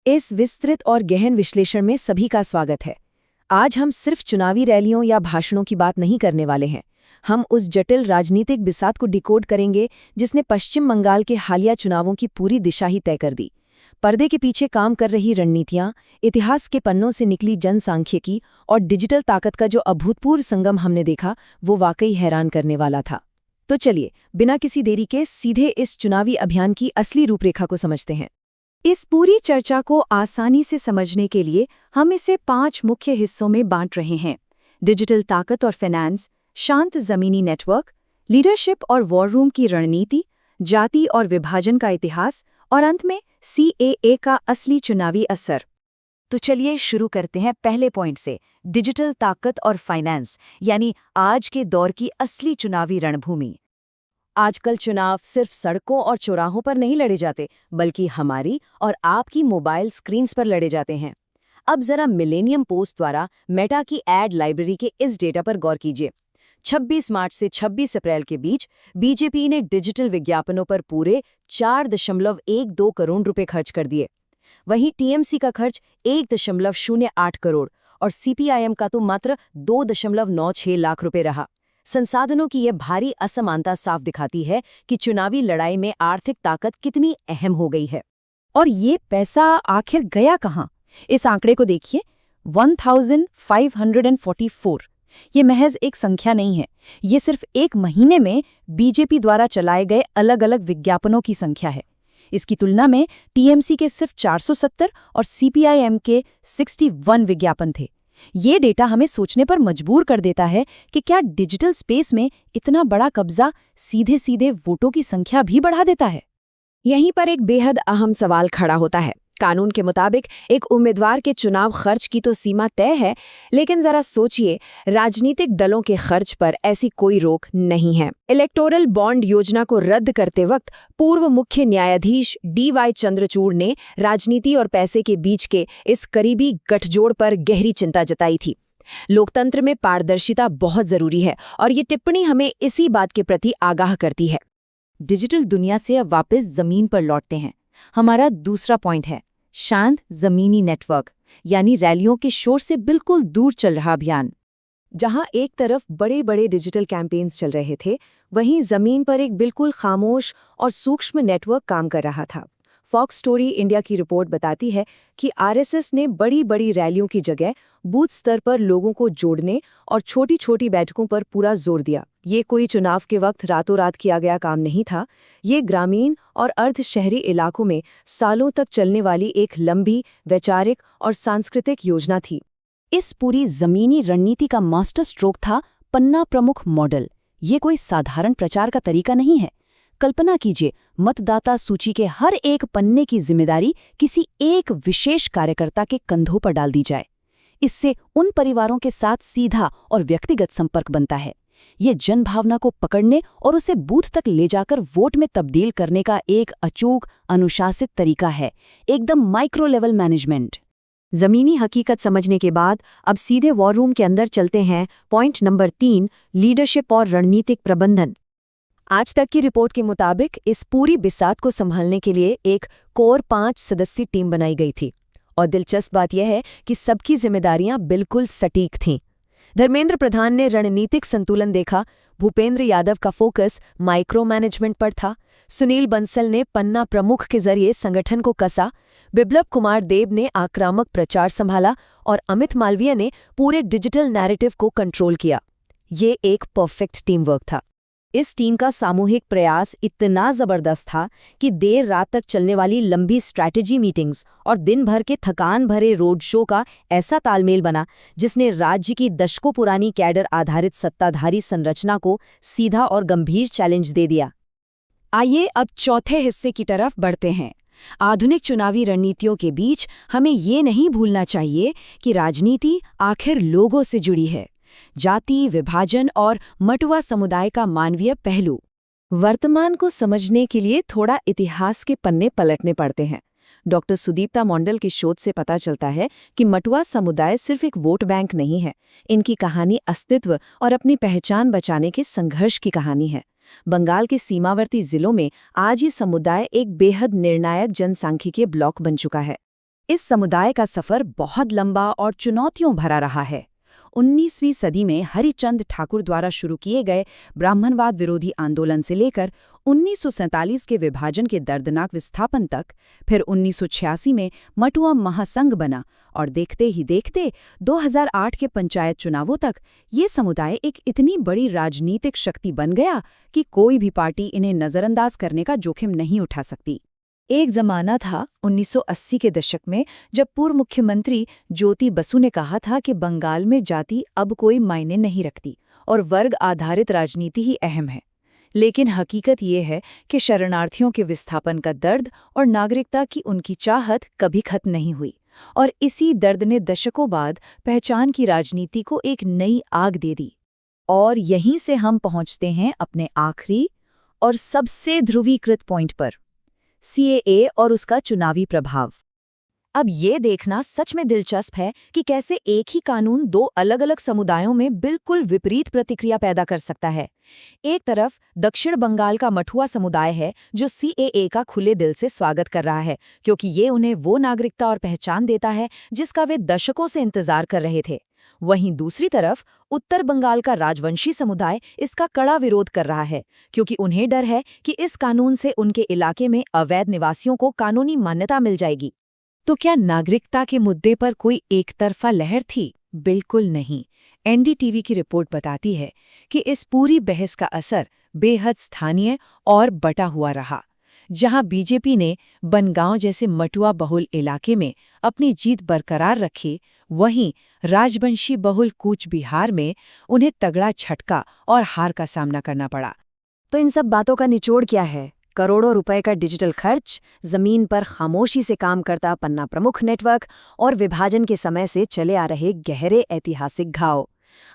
इस विस्तृत और गहन विश्लेषण में सभी का स्वागत है। आज हम सिर्फ चुनावी रैलियों या भाषणों की बात नहीं करने वाले हैं। हम उस जटिल राजनीतिक बिसात को डिकोड करेंगे जिसने पश्चिम बंगाल के हालिया चुनावों की पूरी दिशा ही तय कर दी। पर्दे के पीछे काम कर रही रणनीतियां, इतिहास के पन्नों से निकली जनसांख्यिकी और डिजिटल ताकत का जो अभूतपूर्व संगम हमने देखा, वो वाकई हैरान करने वाला था। तो चलिए, बिना किसी देरी के सीधे इस चुनावी अभियान की असली रूपरेखा को समझते हैं। इस पूरी चर्चा को आसानी से समझने के लिए हम इसे 5 मुख्य हिस्सों में बांट रहे हैं: डिजिटल ताकत और फाइनेंस, शांत जमीनी नेटवर्क, लीडरशिप और वॉर रूम की रणनीति, जाति और विभाजन का इतिहास और अंत में CAA का असली चुनावी असर। तो चलिए शुरू करते हैं पहले पॉइंट से, डिजिटल ताकत और फाइनेंस, यानी आज के दौर की असली चुनावी रणभूमि। आजकल चुनाव सिर्फ सड़कों और चौराहों पर नहीं लड़े जाते, बल्कि हमारी और आपकी मोबाइल स्क्रीन्स पर लड़े जाते हैं। अब जरा मिलेनियम पोस्ट द्वारा मेटा की एड लाइब्रेरी के इस डेटा पर गौर कीजिए। 26 मार्च से 26 अप्रैल के बीच बीजेपी ने डिजिटल विज्ञापनों पर पूरे 4.12 करोड़ रुपए खर्च कर दिए। वहीं टीएमसी का खर्च 1.08 करोड़ और सीपीआईएम का तो मात्र 2.96 लाख रुपए रहा। संसाधनों की यह भारी असमानता साफ दिखाती है कि चुनावी लड़ाई में आर्थिक ताकत कितनी अहम हो गई है। और ये पैसा आखिर गया कहाँ? इस आंकड़े को देखिए, 1544। ये महज एक संख्या नहीं है, ये सिर्फ एक महीने में बीजेपी द्वारा चलाए गए अलग अलग विज्ञापनों की संख्या है। इसकी तुलना में टीएमसी के सिर्फ 470 और सीपीआईएम के 61 विज्ञापन थे। ये डेटा हमें सोचने पर मजबूर कर देता है कि क्या डिजिटल स्पेस में इतना बड़ा कब्जा सीधे सीधे वोटों की संख्या भी बढ़ा देता है? यहीं पर एक बेहद अहम सवाल खड़ा होता है। कानून के मुताबिक एक उम्मीदवार के चुनाव खर्च की तो सीमा तय है, लेकिन जरा सोचिए, राजनीतिक दलों के खर्च पर ऐसी कोई रोक नहीं है। इलेक्टोरल बॉन्ड योजना को रद्द करते वक्त पूर्व मुख्य न्यायाधीश DY चंद्रचूड़ ने राजनीति और पैसे के बीच के इस करीबी गठजोड़ पर गहरी चिंता जताई थी। लोकतंत्र में पारदर्शिता बहुत जरूरी है और ये टिप्पणी हमें इसी बात के प्रति आगाह करती है। डिजिटल दुनिया से अब वापस जमीन पर लौटते हैं। हमारा दूसरा पॉइंट है शांत जमीनी नेटवर्क, यानी रैलियों के शोर से बिल्कुल दूर चल रहा अभियान। जहां एक तरफ बड़े बड़े डिजिटल कैंपेन्स चल रहे थे, वहीं जमीन पर एक बिल्कुल खामोश और सूक्ष्म नेटवर्क काम कर रहा था। फॉक्स स्टोरी इंडिया की रिपोर्ट बताती है कि RSS ने बड़ी बड़ी रैलियों की जगह बूथ स्तर पर लोगों को जोड़ने और छोटी छोटी बैठकों पर पूरा जोर दिया। ये कोई चुनाव के वक्त रातों रात किया गया काम नहीं था। ये ग्रामीण और अर्ध शहरी इलाकों में सालों तक चलने वाली एक लंबी वैचारिक और सांस्कृतिक योजना थी। इस पूरी जमीनी रणनीति का मास्टर स्ट्रोक था पन्ना प्रमुख मॉडल। ये कोई साधारण प्रचार का तरीका नहीं है। कल्पना कीजिए, मतदाता सूची के हर एक पन्ने की जिम्मेदारी किसी एक विशेष कार्यकर्ता के कंधों पर डाल दी जाए। इससे उन परिवारों के साथ सीधा और व्यक्तिगत संपर्क बनता है। ये जनभावना को पकड़ने और उसे बूथ तक ले जाकर वोट में तब्दील करने का एक अचूक, अनुशासित तरीका है, एकदम माइक्रो लेवल मैनेजमेंट। जमीनी हकीकत समझने के बाद अब सीधे वॉर रूम के अंदर चलते हैं। पॉइंट नंबर 3, लीडरशिप और रणनीतिक प्रबंधन। आज तक की रिपोर्ट के मुताबिक इस पूरी बिसात को संभालने के लिए एक कोर 5 सदस्यीय टीम बनाई गई थी। और दिलचस्प बात यह है कि सबकी जिम्मेदारियां बिल्कुल सटीक थीं। धर्मेंद्र प्रधान ने रणनीतिक संतुलन देखा, भूपेंद्र यादव का फोकस माइक्रो मैनेजमेंट पर था, सुनील बंसल ने पन्ना प्रमुख के जरिए संगठन को कसा, बिप्लब कुमार देब ने आक्रामक प्रचार संभाला और अमित मालवीय ने पूरे डिजिटल नैरेटिव को कंट्रोल किया। ये एक परफेक्ट टीम वर्क था। इस टीम का सामूहिक प्रयास इतना जबरदस्त था कि देर रात तक चलने वाली लंबी स्ट्रैटेजी मीटिंग्स और दिन भर के थकान भरे रोड शो का ऐसा तालमेल बना जिसने राज्य की दशकों पुरानी कैडर आधारित सत्ताधारी संरचना को सीधा और गंभीर चैलेंज दे दिया। आइए अब चौथे हिस्से की तरफ बढ़ते हैं। आधुनिक चुनावी रणनीतियों के बीच हमें ये नहीं भूलना चाहिए कि राजनीति आखिर लोगों से जुड़ी है। जाति, विभाजन और मटुआ समुदाय का मानवीय पहलू। वर्तमान को समझने के लिए थोड़ा इतिहास के पन्ने पलटने पड़ते हैं। डॉक्टर सुदीप्ता मंडल के शोध से पता चलता है कि मटुआ समुदाय सिर्फ एक वोट बैंक नहीं है। इनकी कहानी अस्तित्व और अपनी पहचान बचाने के संघर्ष की कहानी है। बंगाल के सीमावर्ती जिलों में आज ये समुदाय एक बेहद निर्णायक जनसांख्यिकीय ब्लॉक बन चुका है। इस समुदाय का सफर बहुत लंबा और चुनौतियों भरा रहा है। 19वीं सदी में हरिचंद ठाकुर द्वारा शुरू किए गए ब्राह्मणवाद विरोधी आंदोलन से लेकर 1947 के विभाजन के दर्दनाक विस्थापन तक, फिर 1986 में मटुआ महासंघ बना और देखते ही देखते 2008 के पंचायत चुनावों तक ये समुदाय एक इतनी बड़ी राजनीतिक शक्ति बन गया कि कोई भी पार्टी इन्हें नज़रअंदाज करने का जोखिम नहीं उठा सकती। एक जमाना था 1980 के दशक में जब पूर्व मुख्यमंत्री ज्योति बसु ने कहा था कि बंगाल में जाति अब कोई मायने नहीं रखती और वर्ग आधारित राजनीति ही अहम है। लेकिन हकीकत ये है कि शरणार्थियों के विस्थापन का दर्द और नागरिकता की उनकी चाहत कभी खत्म नहीं हुई, और इसी दर्द ने दशकों बाद पहचान की राजनीति को एक नई आग दे दी। और यहीं से हम पहुंचते हैं अपने आखिरी और सबसे ध्रुवीकृत पॉइंट पर, CAA और उसका चुनावी प्रभाव। अब ये देखना सच में दिलचस्प है कि कैसे एक ही कानून दो अलग-अलग समुदायों में बिल्कुल विपरीत प्रतिक्रिया पैदा कर सकता है। एक तरफ दक्षिण बंगाल का मठुआ समुदाय है जो CAA का खुले दिल से स्वागत कर रहा है, क्योंकि ये उन्हें वो नागरिकता और पहचान देता है जिसका वे दशकों से इंतजार कर रहे थे। वहीं दूसरी तरफ उत्तर बंगाल का राजवंशी समुदाय इसका कड़ा विरोध कर रहा है, क्योंकि उन्हें डर है कि इस कानून से उनके इलाके में अवैध निवासियों को कानूनी मान्यता मिल जाएगी। तो क्या नागरिकता के मुद्दे पर कोई एकतरफा लहर थी? बिल्कुल नहीं। NDTV की रिपोर्ट बताती है कि इस पूरी बहस का असर बेहद स्थानीय और बटा हुआ रहा। जहां बीजेपी ने बनगांव जैसे मटुआ बहुल इलाके में अपनी जीत बरकरार रखी, वहीं राजवंशी बहुल कूच बिहार में उन्हें तगड़ा झटका और हार का सामना करना पड़ा। तो इन सब बातों का निचोड़ क्या है? करोड़ों रुपए का डिजिटल खर्च, जमीन पर खामोशी से काम करता पन्ना प्रमुख नेटवर्क और विभाजन के समय से चले आ रहे गहरे ऐतिहासिक घाव।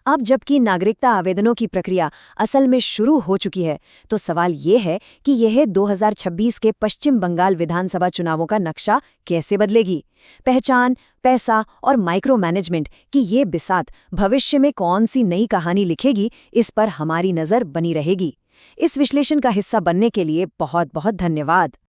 अब जबकि नागरिकता आवेदनों की प्रक्रिया असल में शुरू हो चुकी है, तो सवाल ये है कि यह 2026 के पश्चिम बंगाल विधानसभा चुनावों का नक्शा कैसे बदलेगी? पहचान, पैसा और माइक्रो मैनेजमेंट की ये बिसात भविष्य में कौन सी नई कहानी लिखेगी, इस पर हमारी नज़र बनी रहेगी। इस विश्लेषण का हिस्सा बनने के लिए बहुत बहुत धन्यवाद।